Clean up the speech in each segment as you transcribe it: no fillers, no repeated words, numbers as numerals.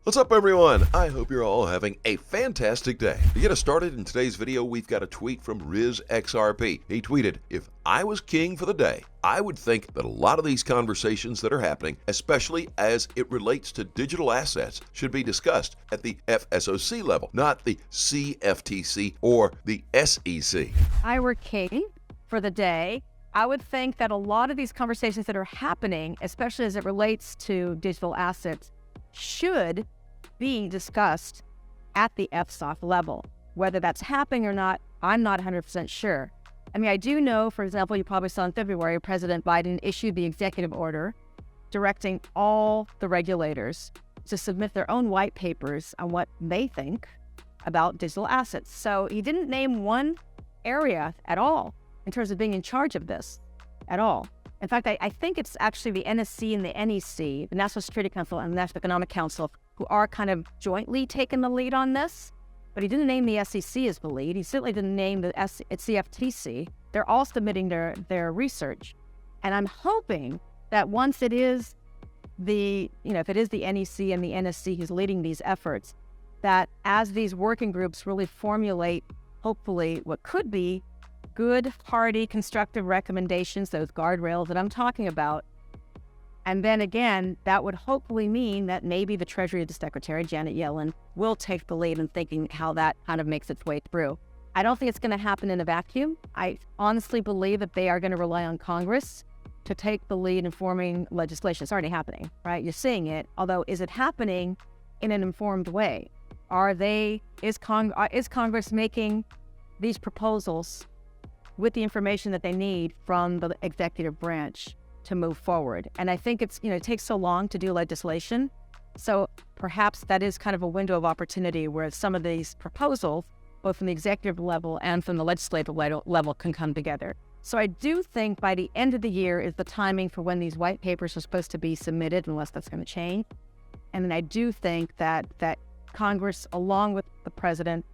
What's up, everyone? I hope you're all having a fantastic day. To get us started in today's video, we've got a tweet from Riz XRP. He tweeted, "If I was king for the day, I would think that a lot of these conversations that are happening, especially as it relates to digital assets, should be discussed at the FSOC level, not the CFTC or the SEC." I were king for the day, I would think that a lot of these conversations that are happening, especially as it relates to digital assets, should be discussed at the FSOC level. Whether that's happening or not, I'm not 100% sure. I mean, I do know, for example, you probably saw in February, President Biden issued the executive order directing all the regulators to submit their own white papers on what they think about digital assets. So he didn't name one area at all in terms of being in charge of this at all. In fact, I think it's actually the NSC and the NEC, the National Security Council and the National Economic Council, who are kind of jointly taking the lead on this. But he didn't name the SEC as the lead. He certainly didn't name the CFTC. They're all submitting their research. And I'm hoping that once it is if it is the NEC and the NSC who's leading these efforts, that as these working groups really formulate, hopefully, what could be good, hearty, constructive recommendations, those guardrails that I'm talking about. And then again, that would hopefully mean that maybe the Treasury Secretary, Janet Yellen, will take the lead in thinking how that kind of makes its way through. I don't think it's going to happen in a vacuum. I honestly believe that they are going to rely on Congress to take the lead in forming legislation. It's already happening, right? You're seeing it. Although, is it happening in an informed way? Is Congress making these proposals with the information that they need from the executive branch to move forward? And I think it takes so long to do legislation. So perhaps that is kind of a window of opportunity where some of these proposals, both from the executive level and from the legislative level, can come together. So I do think by the end of the year is the timing for when these white papers are supposed to be submitted, unless that's going to change. And then I do think that Congress, along with the president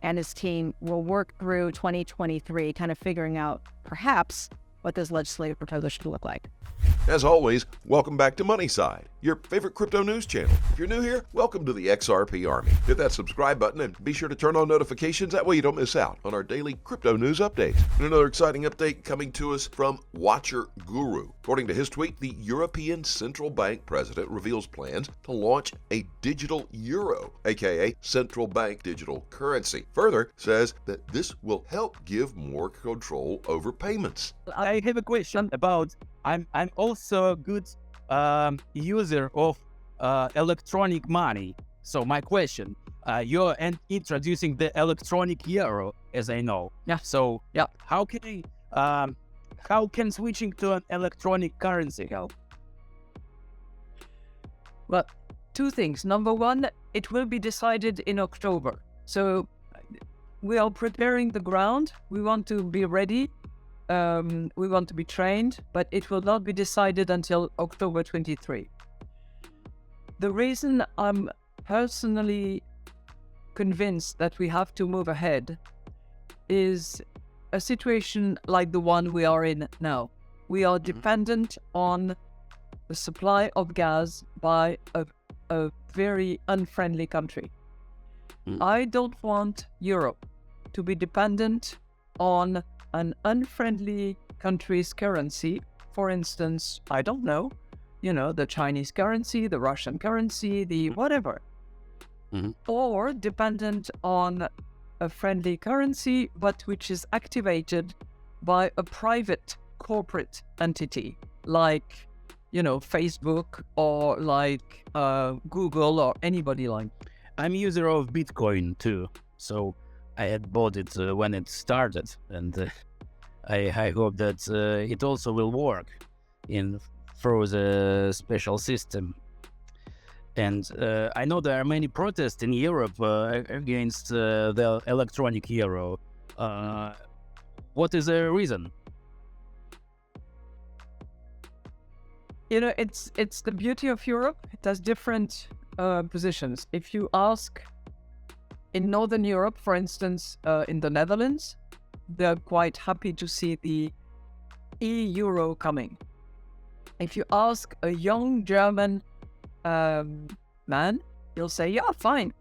and his team, will work through 2023, kind of figuring out perhaps what this legislative proposal should look like. As always, welcome back to Money Side, your favorite crypto news channel. If you're new here, welcome to the XRP Army. Hit that subscribe button and be sure to turn on notifications. That way you don't miss out on our daily crypto news updates. And another exciting update coming to us from Watcher Guru. According to his tweet, the European Central Bank president reveals plans to launch a digital euro, aka central bank digital currency. Further, says that this will help give more control over payments. I have a question about, I'm also a good user of electronic money. So my question, you're introducing the electronic euro, as I know. Yeah. So yeah, how can switching to an electronic currency help? Well, two things. Number one, it will be decided in October. So we are preparing the ground. We want to be ready. We want to be trained, but it will not be decided until October 23. The reason I'm personally convinced that we have to move ahead is a situation like the one we are in now. We are dependent on the supply of gas by a very unfriendly country. I don't want Europe to be dependent on an unfriendly country's currency. For instance, I don't know, the Chinese currency, the Russian currency, the whatever. Or dependent on a friendly currency, but which is activated by a private corporate entity like, Facebook or like Google or anybody like. I'm a user of Bitcoin too, so I had bought it when it started, and I hope that it also will work through the special system. And I know there are many protests in Europe against the electronic euro. What is the reason? It's the beauty of Europe. It has different positions. If you ask in Northern Europe, for instance, in the Netherlands, they're quite happy to see the e-euro coming. If you ask a young German man, he'll say, yeah, fine.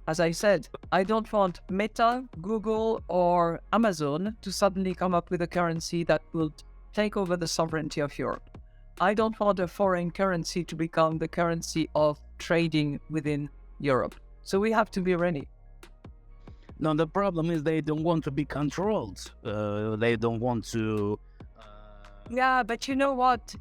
As I said, I don't want Meta, Google, or Amazon to suddenly come up with a currency that will take over the sovereignty of Europe. I don't want a foreign currency to become the currency of trading within Europe. So we have to be ready. No, the problem is they don't want to be controlled. They don't want to. Yeah, but you know what?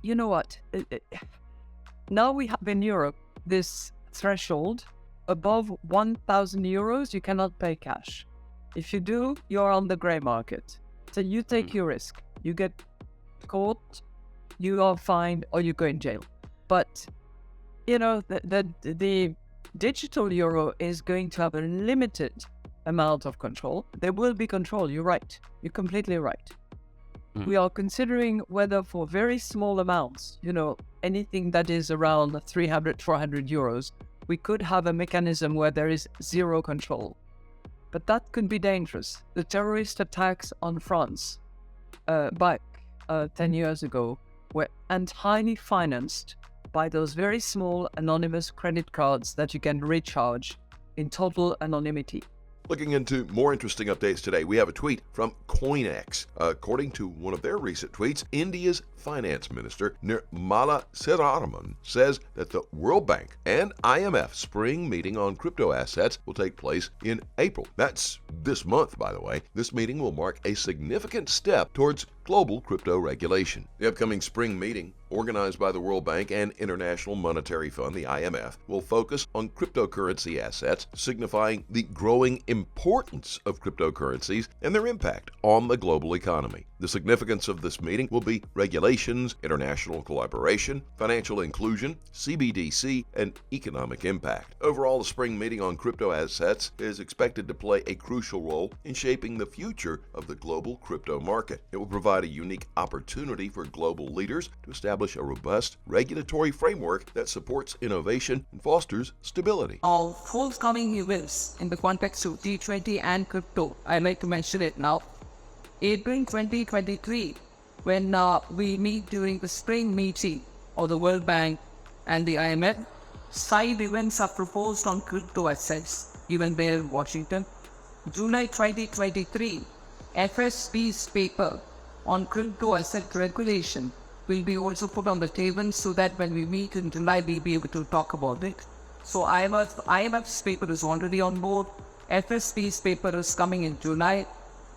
Now we have in Europe this threshold. Above 1,000 euros, you cannot pay cash. If you do, you're on the grey market. So you take your risk. You get caught, you are fined, or you go in jail. But, the digital euro is going to have a limited amount of control. There will be control, you're right. You're completely right. We are considering whether for very small amounts, anything that is around 300, 400 euros, we could have a mechanism where there is zero control. But that could be dangerous. The terrorist attacks on France back 10 years ago were entirely financed by those very small anonymous credit cards that you can recharge in total anonymity. Looking into more interesting updates today, we have a tweet from CoinEx. According to one of their recent tweets, India's finance minister, Nirmala Sitharaman, says that the World Bank and IMF spring meeting on crypto assets will take place in April. That's this month, by the way. This meeting will mark a significant step towards global crypto regulation. The upcoming spring meeting, organized by the World Bank and International Monetary Fund, the IMF, will focus on cryptocurrency assets, signifying the growing importance of cryptocurrencies and their impact on the global economy. The significance of this meeting will be regulations, international collaboration, financial inclusion, CBDC, and economic impact. Overall, the spring meeting on crypto assets is expected to play a crucial role in shaping the future of the global crypto market. It will provide a unique opportunity for global leaders to establish a robust regulatory framework that supports innovation and fosters stability. Of forthcoming events in the context of G20 and crypto, I'd like to mention it now. April 2023, when we meet during the spring meeting of the World Bank and the IMF, side events are proposed on crypto assets, even there in Washington. July 2023, FSB's paper on crypto asset regulation will be also put on the table so that when we meet in July, we'll be able to talk about it. So IMF's paper is already on board. FSB's paper is coming in July.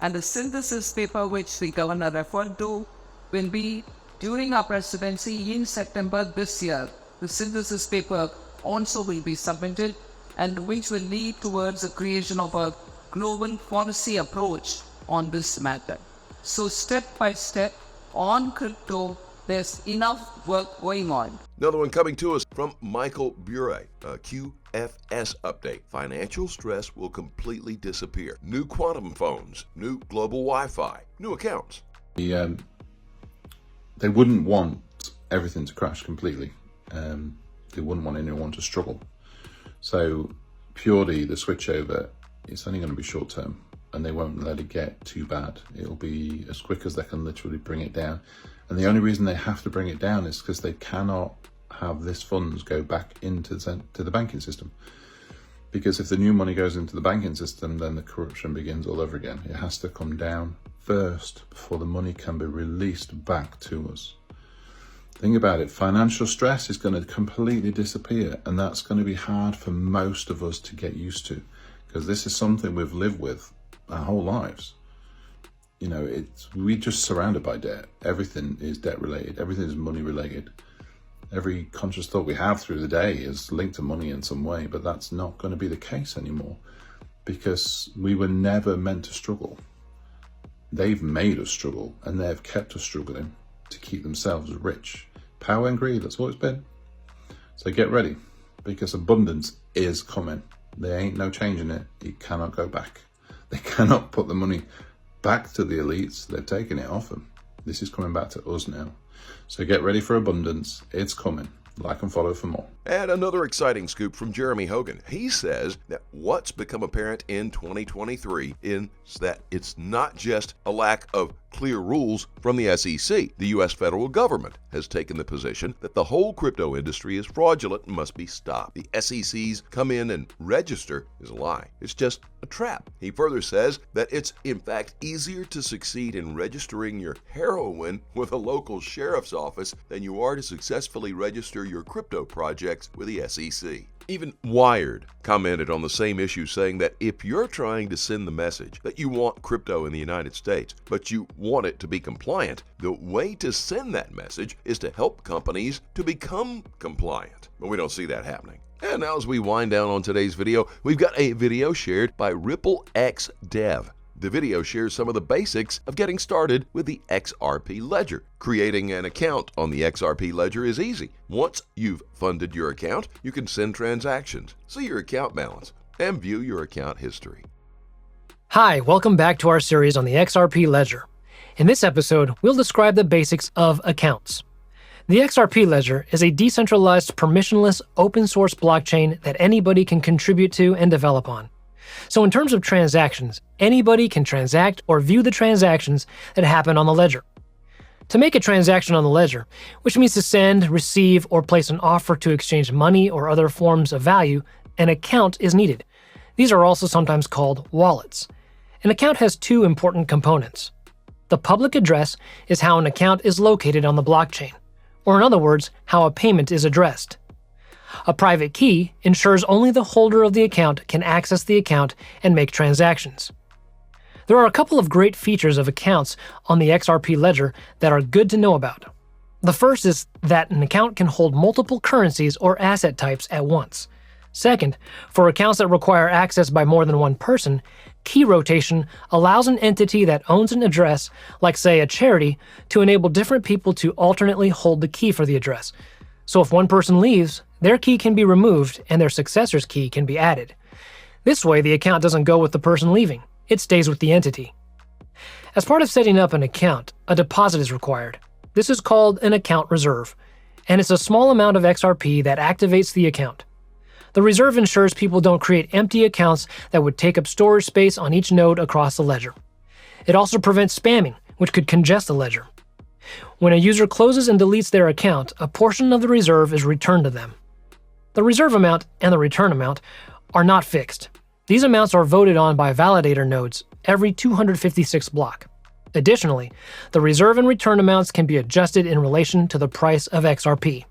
And the synthesis paper, which the governor referred to, will be during our presidency in September this year. The synthesis paper also will be submitted, and which will lead towards the creation of a global policy approach on this matter. So step by step on crypto, there's enough work going on. Another one coming to us from Michael Bure, a QFS update. Financial stress will completely disappear. New quantum phones, new global Wi-Fi, new accounts. They wouldn't want everything to crash completely. They wouldn't want anyone to struggle. So purely the switchover, it's only going to be short term, and they won't let it get too bad. It'll be as quick as they can literally bring it down. And the only reason they have to bring it down is because they cannot have this funds go back into the banking system. Because if the new money goes into the banking system, then the corruption begins all over again. It has to come down first before the money can be released back to us. Think about it, financial stress is going to completely disappear, and that's going to be hard for most of us to get used to, because this is something we've lived with our whole lives. We're just surrounded by debt. Everything is debt related. Everything is money related. Every conscious thought we have through the day is linked to money in some way, but that's not going to be the case anymore, because we were never meant to struggle. They've made us struggle, and they've kept us struggling to keep themselves rich. Power and greed, that's what it's been. So get ready, because abundance is coming. There ain't no changing it. It cannot go back. They cannot put the money back to the elites. They're taking it off them. This is coming back to us now. So get ready for abundance. It's coming. Like and follow for more. And another exciting scoop from Jeremy Hogan. He says that what's become apparent in 2023 is that it's not just a lack of clear rules from the SEC. The U.S. federal government has taken the position that the whole crypto industry is fraudulent and must be stopped. The SEC's come in and register is a lie. It's just a trap. He further says that it's in fact easier to succeed in registering your heroin with a local sheriff's office than you are to successfully register your crypto projects with the SEC. Even Wired commented on the same issue, saying that if you're trying to send the message that you want crypto in the United States, but you want it to be compliant, the way to send that message is to help companies to become compliant. But we don't see that happening. And now as we wind down on today's video, we've got a video shared by RippleX The video shares some of the basics of getting started with the XRP Ledger. Creating an account on the XRP Ledger is easy. Once you've funded your account, you can send transactions, see your account balance, and view your account history. Hi, welcome back to our series on the XRP Ledger. In this episode, we'll describe the basics of accounts. The XRP Ledger is a decentralized, permissionless, open-source blockchain that anybody can contribute to and develop on. So in terms of transactions, anybody can transact or view the transactions that happen on the ledger. To make a transaction on the ledger, which means to send, receive, or place an offer to exchange money or other forms of value, an account is needed. These are also sometimes called wallets. An account has two important components. The public address is how an account is located on the blockchain, or in other words, how a payment is addressed. A private key ensures only the holder of the account can access the account and make transactions. There are a couple of great features of accounts on the XRP Ledger that are good to know about. The first is that an account can hold multiple currencies or asset types at once. Second, for accounts that require access by more than one person, key rotation allows an entity that owns an address, like say a charity, to enable different people to alternately hold the key for the address. So if one person leaves, their key can be removed and their successor's key can be added. This way, the account doesn't go with the person leaving. It stays with the entity. As part of setting up an account, a deposit is required. This is called an account reserve, and it's a small amount of XRP that activates the account. The reserve ensures people don't create empty accounts that would take up storage space on each node across the ledger. It also prevents spamming, which could congest the ledger. When a user closes and deletes their account, a portion of the reserve is returned to them. The reserve amount and the return amount are not fixed. These amounts are voted on by validator nodes every 256 block. Additionally, the reserve and return amounts can be adjusted in relation to the price of XRP.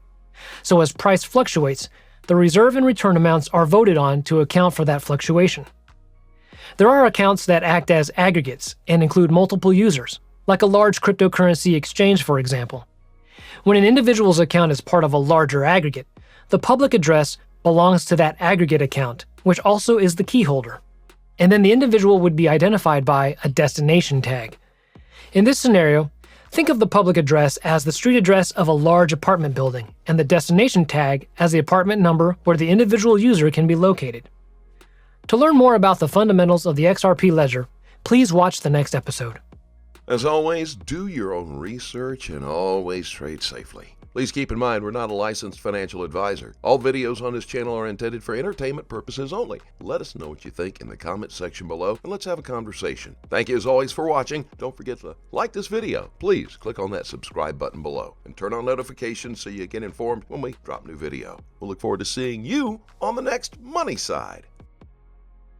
So as price fluctuates, the reserve and return amounts are voted on to account for that fluctuation. There are accounts that act as aggregates and include multiple users, like a large cryptocurrency exchange, for example. When an individual's account is part of a larger aggregate, the public address belongs to that aggregate account, which also is the key holder. And then the individual would be identified by a destination tag. In this scenario, think of the public address as the street address of a large apartment building, and the destination tag as the apartment number where the individual user can be located. To learn more about the fundamentals of the XRP Ledger, please watch the next episode. As always, do your own research and always trade safely. Please keep in mind, we're not a licensed financial advisor. All videos on this channel are intended for entertainment purposes only. Let us know what you think in the comment section below, and let's have a conversation. Thank you as always for watching. Don't forget to like this video. Please click on that subscribe button below and turn on notifications so you get informed when we drop new video. We'll look forward to seeing you on the next Money Side.